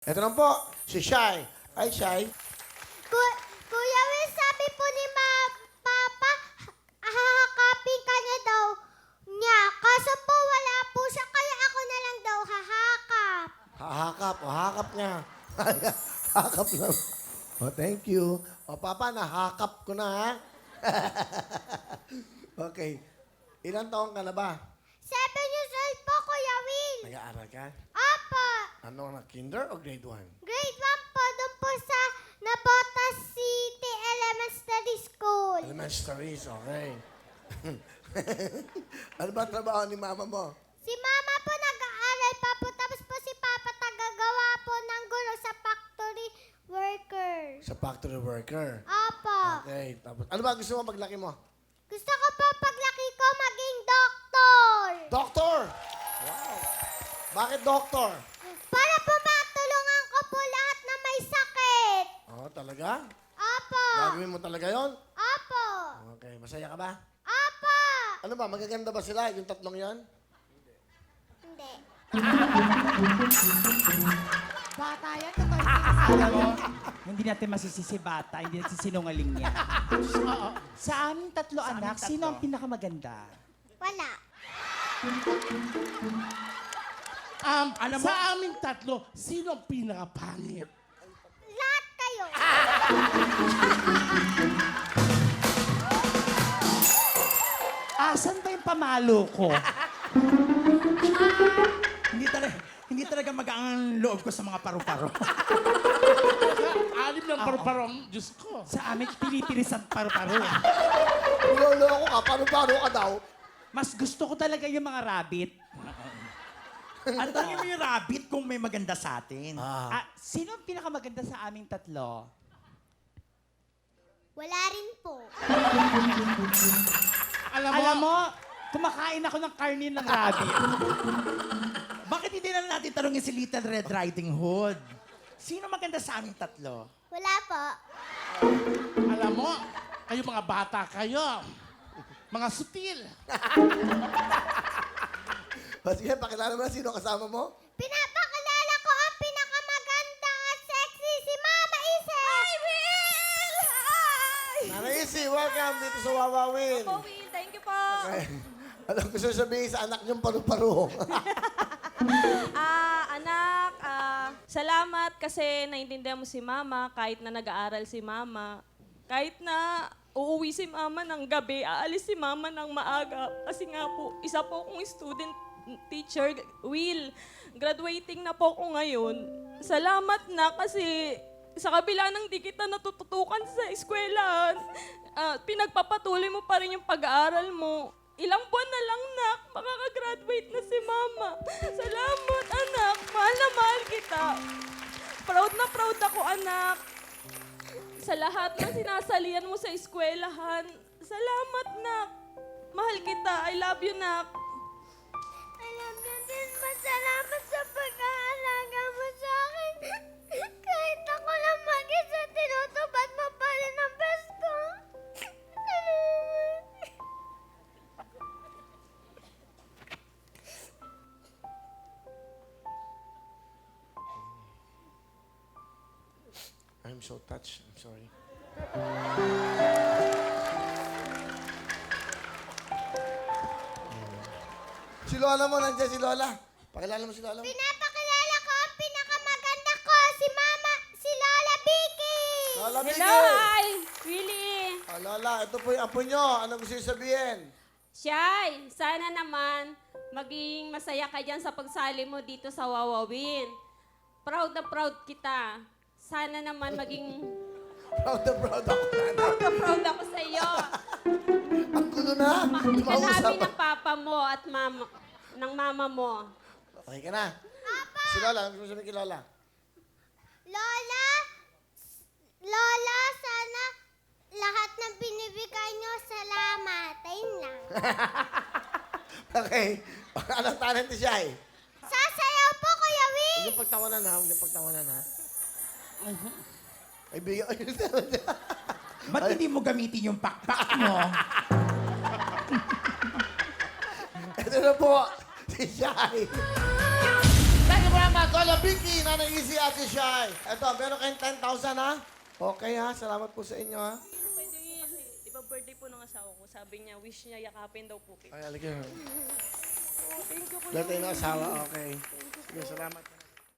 Ito na po, si Shai. Ay, Shai. Kuya Will, sabi po ni Papa, hahakapin ka niya daw niya. Kaso po wala po siya, kaya ako na lang daw hahakap. Hahakap. O, hakap niya. Hakap lang. O, thank you. O, Papa, nahakap ko na, ha? Okay. Ilan taon ka na ba? 7 years old po, Kuya Will. Nag-aaral ka? Opo. Ano na, kinder o grade 1? Grade 1 po, doon po sa Nabotas City Elementary School. Elementaries, okay. Ano ba ang trabaho ni mama mo? Si Mama po nag-aaral pa po, tapos po si Papa tagagawa po ng gulo sa factory worker. Sa factory worker. Opo. Okay. Tapos, ano ba gusto mo paglaki mo? Gusto ko po paglaki ko maging doktor. Doctor! Wow! Bakit doctor? Para po matulungan ko po lahat na may sakit. Oh, talaga? Opo. Gagawin mo talaga yon? Opo. Okay. Masaya ka ba? Opo. Ano ba? Magaganda ba sila? Yung tatlong yon? Hindi. Bata yan, alam mo, hindi natin masisisi bata, hindi nagsisinungaling yan. Sa aming tatlo anak, sino ang pinakamaganda? Wala. Alam mo, Sa aming tatlo, sino ang pinakapangit? Lahat kayo. asan ba yung pamalo ko? Hindi talaga magaan ang loob ko sa mga paru-paro. Anim ng paru-parong, Diyos ko. Sa amin, pinitiris ang paru-paro. Niloloko ka. Paano ka daw? Mas gusto ko talaga yung mga rabbit. At tanongin mo yung rabbit kung may maganda sa atin. Sino ang pinakamaganda sa aming tatlo? Wala rin po. Alam mo, kumakain ako ng karne ng rabbit. Bakit hindi na natin tanongin si Little Red Riding Hood? Sino maganda sa aming tatlo? Wala po. Alam mo, kayo mga bata kayo. Mga sutil. O, sige, pakilala mo na sino kasama mo. Pinapakilala ko ang pinakamaganda at sexy si Mama Isis. Hi, Will! Hi! Nanay Isi, welcome dito sa Wawawin. Po, Will. Thank you po. Okay. Anong gusto sabihin sa anak niyong paru-paro? Anak, salamat kasi naintindihan mo si Mama kahit na nag-aaral si Mama. Kahit na uuwi si Mama ng gabi, aalis si Mama ng maaga. Kasi nga po, isa po akong student teacher, Will. Graduating na po ako ngayon. Salamat na kasi sa kabila ng di kita natututukan sa eskwelahan, pinagpapatuloy mo pa rin yung pag-aaral mo. Ilang buwan na lang, nak, makakagraduate na si Mama. Salamat, anak. Mahal na mahal kita. Proud na proud ako, anak. Sa lahat ng sinasalian mo sa eskwelahan. Salamat, nak. Mahal kita. I love you, nak. I love you din. Masalamat sa pag-aalaga mo sa akin. Kahit ako lang mag-isa, tinutupad mo pa rin ang best ko. Salamat. I'm so touched. I'm sorry. Si Lola mo, nandiyan si Lola. Pakilala mo si Lola mo. Pinapakilala ko ang pinakamaganda ko, si Mama, si Lola Vicky. Lola Hello, Miguel. hi. Willie. Lola, ito po yung apo nyo. Ano gusto niyo sabihin? Shy, sana naman maging masaya ka dyan sa pagsali mo dito sa Wawawin. Proud na proud kita. Sana naman maging Proud na proud ako. proud ako sa iyo. Ang gulo na. Mahal ka namin Mausapan. ng papa mo at ng mama mo. Okay ka na. Si Lola, ano gusto sabihin kay Lola? Lola, Lola, sana lahat ng binibigay niyo, salamat. Ayun lang. Okay. Anong talent ni Shai? Sasayaw po, Kuya Will. Huwag yung pagtawanan ha. Huwag yung pagtawanan ha. Ay, bigyan. Ay, Ba't hindi mo gamitin yung pakpak mo? ito na po. Si Shai. Thank you very much. Lola Vicky, Nanay Easy, Ate Shy. Ito, meron kayong 10,000 ha? Okay ha, salamat po sa inyo ha. Pwede yun. Di ba birthday po ng asawa ko? Sabi niya, wish niya yakapin daw po kita. Ay, aligyan. Oh, thank you, Kuya Birthday ng asawa, okay. Sige, salamat.